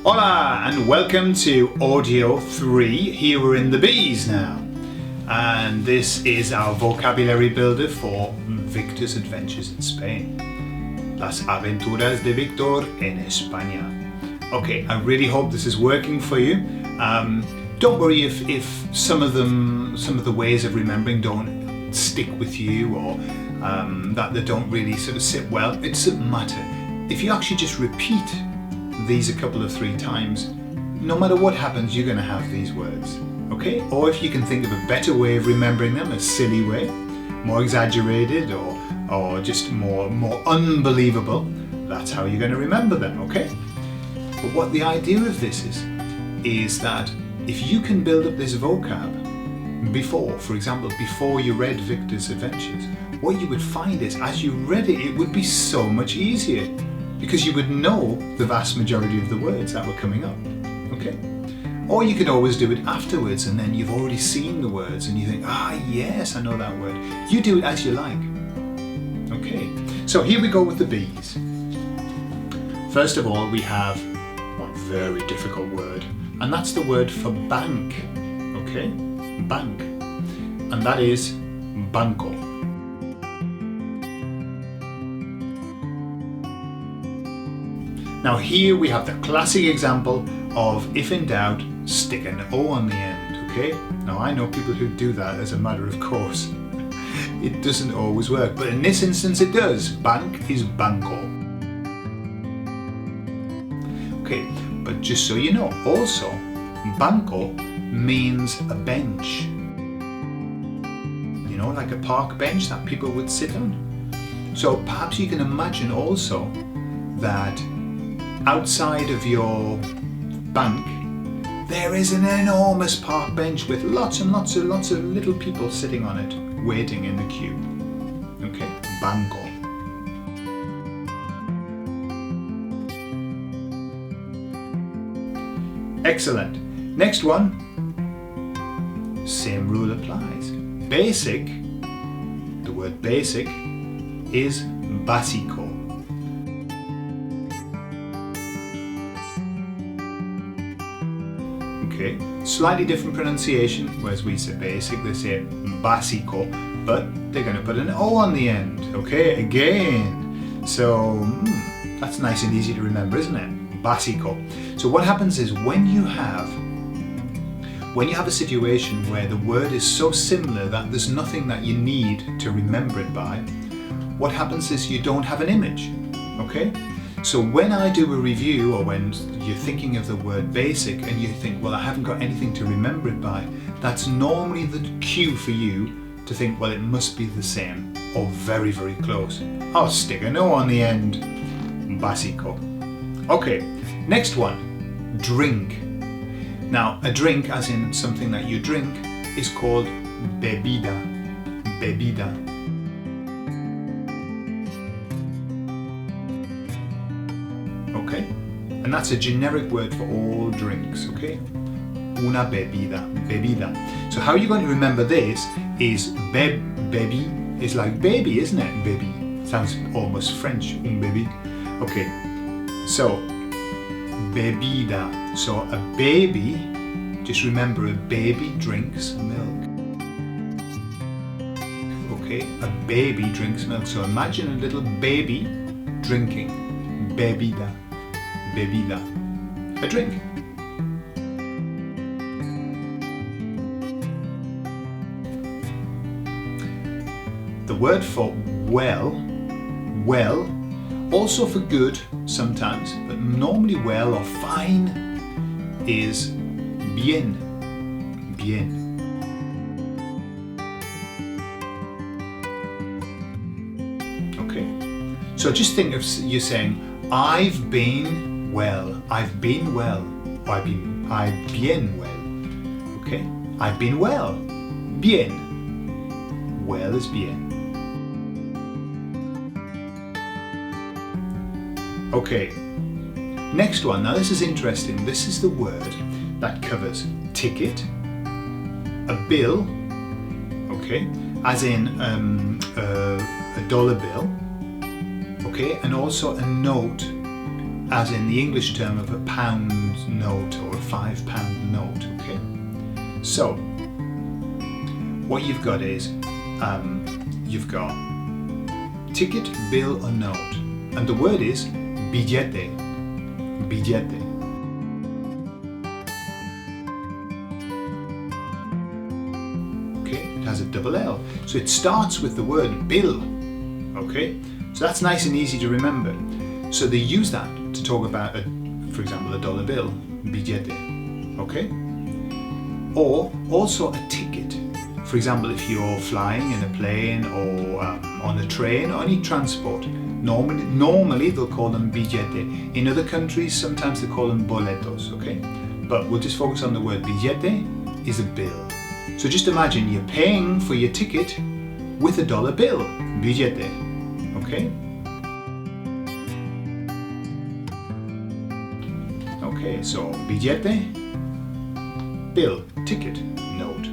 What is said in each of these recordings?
Hola and welcome to Audio 3. Here we're in the B's now. And this is our vocabulary builder for Victor's adventures in Spain. Las aventuras de Victor en España. Okay, I really hope this is working for you. Don't worry if some of the ways of remembering don't stick with you or that they don't really sort of sit well. It doesn't matter. If you actually just repeat these a couple of 3 times, no matter what happens, you're going to have these words, okay? Or if you can think of a better way of remembering them, a silly way, more exaggerated or just more unbelievable, that's how you're going to remember them, okay? But what the idea of this is that if you can build up this vocab before, for example, before you read Victor's Adventures, what you would find is as you read it, it would be so much easier, because you would know the vast majority of the words that were coming up, okay? Or you could always do it afterwards and then you've already seen the words and you think, yes, I know that word. You do it as you like, okay? So here we go with the B's. First of all, we have one very difficult word, and that's the word for bank, okay? Bank, and that is banco. Now here we have the classic example of, if in doubt, stick an O on the end, okay? Now I know people who do that as a matter of course. It doesn't always work, but in this instance it does. Bank is banco. Okay, but just so you know, also, banco means a bench. You know, like a park bench that people would sit on. So perhaps you can imagine also that outside of your bank, there is an enormous park bench with lots and lots of little people sitting on it, waiting in the queue. Okay, banco. Excellent. Next one, same rule applies. Basic, the word basic is básico. Okay, slightly different pronunciation, whereas we say basic, they say básico, but they're going to put an O on the end, okay, again. So, that's nice and easy to remember, isn't it? Básico. So what happens is when you have a situation where the word is so similar that there's nothing that you need to remember it by, what happens is you don't have an image, okay? So when I do a review, or when you're thinking of the word basic and you think, well, I haven't got anything to remember it by, that's normally the cue for you to think, well, it must be the same or very, very close. I'll stick an O on the end. Básico. Okay, next one, drink. Now, a drink, as in something that you drink, is called bebida. Bebida. Okay, and that's a generic word for all drinks, okay? Una bebida, bebida. So how you're going to remember this is baby is like baby, isn't it? Baby. Sounds almost French, un baby. Okay, so bebida. So a baby, just remember a baby drinks milk. Okay, a baby drinks milk. So imagine a little baby drinking. Bebida. Bebida, a drink. The word for well, also for good sometimes, but normally well or fine is bien, bien. Okay, so just think of you saying, I've been well, I've been well, or I've been well, okay? I've been well, bien, well is bien. Okay, next one, now this is interesting, this is the word that covers ticket, a bill, okay, as in a dollar bill, okay, and also a note as in the English term of a pound note or a £5 note, okay? So, what you've got is, you've got ticket, bill or note, and the word is billete, billete. Okay, it has a double L, so it starts with the word bill, okay? So that's nice and easy to remember. So they use that to talk about, for example, a dollar bill, billete, okay? Or also a ticket. For example, if you're flying in a plane or on a train or any transport, normally they'll call them billete. In other countries, sometimes they call them boletos, okay? But we'll just focus on the word billete is a bill. So just imagine you're paying for your ticket with a dollar bill, billete, okay? Okay, so billete, bill, ticket, note.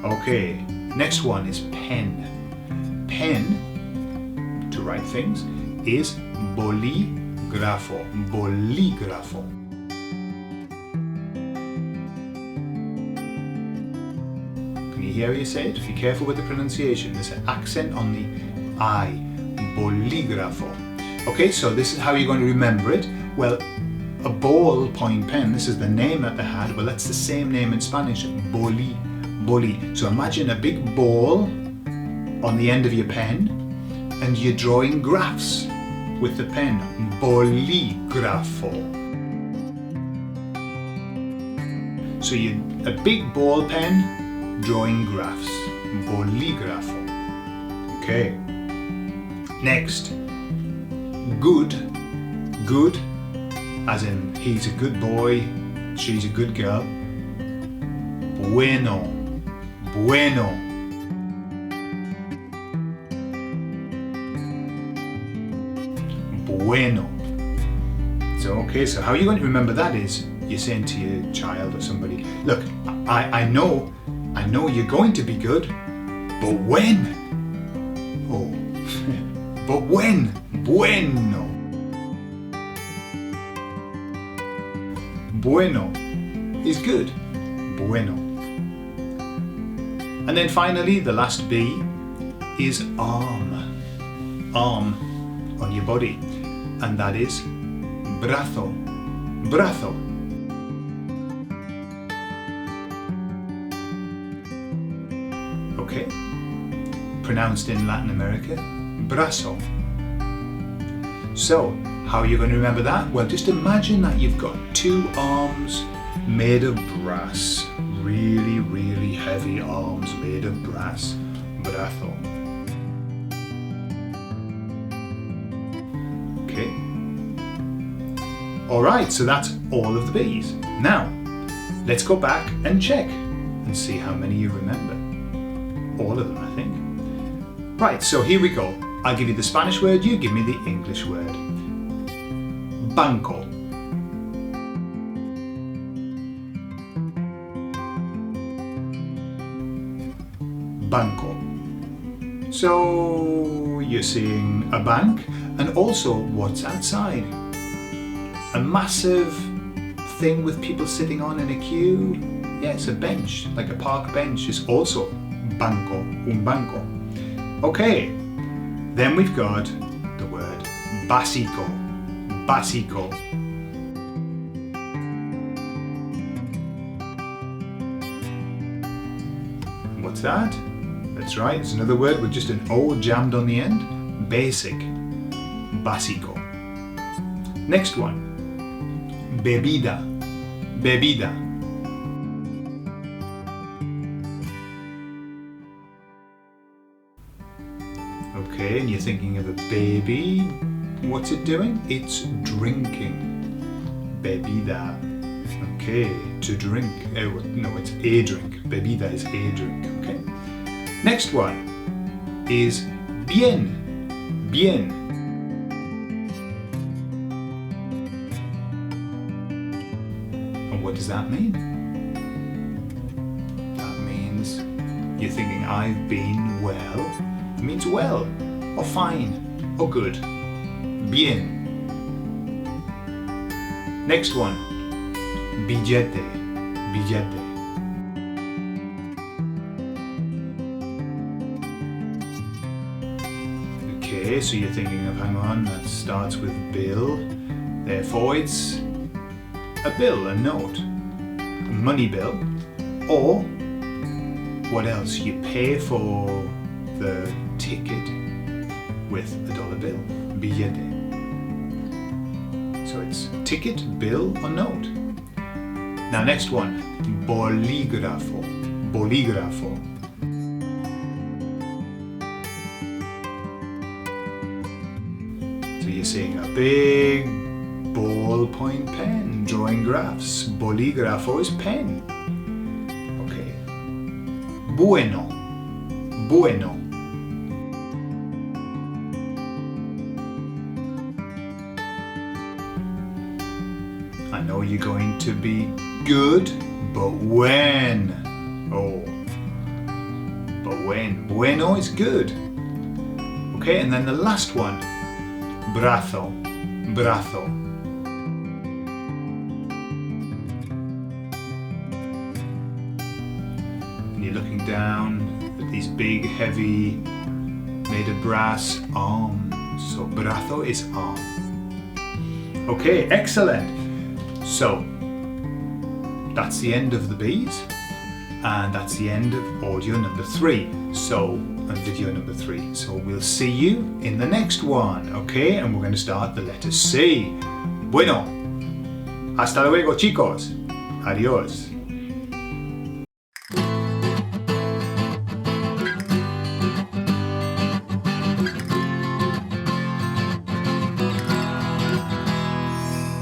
Okay, next one is pen. Pen, to write things, is bolígrafo, bolígrafo. Can you hear you say it? Be careful with the pronunciation. There's an accent on the I, bolígrafo. Okay, so this is how you're going to remember it. Well, a ballpoint pen, this is the name that they had. Well, that's the same name in Spanish, boli, boli. So imagine a big ball on the end of your pen and you're drawing graphs with the pen, bolígrafo. So a big ball pen drawing graphs, bolígrafo. Okay. Next, good, good, as in he's a good boy, she's a good girl. Bueno, bueno. Bueno. So okay, so how are you going to remember that is, you're saying to your child or somebody, look, I know you're going to be good, but when? Oh, but when? Bueno. Bueno is good. Bueno. And then finally, the last B is arm. Arm on your body. And that is brazo. Brazo. Okay. Pronounced in Latin America, brazo. So, how are you going to remember that? Well, just imagine that you've got two arms made of brass. Really, really heavy arms made of brass. Brazo. Okay. Alright, so that's all of the B's. Now, let's go back and check and see how many you remember. All of them, I think. Right, so here we go. I'll give you the Spanish word, you give me the English word. Banco. Banco. So you're seeing a bank, and also what's outside? A massive thing with people sitting on in a queue. Yeah, it's a bench, like a park bench. It's also banco, un banco. Okay, then we've got the word básico. Básico. What's that? That's right, it's another word with just an O jammed on the end. Basic. Básico. Next one. Bebida. Bebida. Okay, and you're thinking of a baby. What's it doing? It's drinking. Bebida. Okay, to drink. No, it's a drink. Bebida is a drink. Okay. Next one is bien. Bien. And what does that mean? That means you're thinking I've been well. It means well, or fine, or good. Bien. Next one, billete, billete. Okay, so you're thinking of, hang on, that starts with bill, therefore it's a bill, a note, a money bill, or what else? You pay for the ticket with a dollar bill, billete. So it's ticket, bill, or note. Now next one, bolígrafo, bolígrafo. So you're seeing a big ballpoint pen drawing graphs. Bolígrafo is pen. Okay. Bueno, bueno. I know you're going to be good, but when? Oh, but when? Bueno is good. Okay, and then the last one, brazo, brazo. And you're looking down at these big, heavy, made of brass arms. So brazo is arm. Okay, excellent. So, that's the end of the B's, and that's the end of audio number 3, and video number 3. So we'll see you in the next one, okay? And we're going to start the letter C. Bueno, hasta luego chicos. Adiós.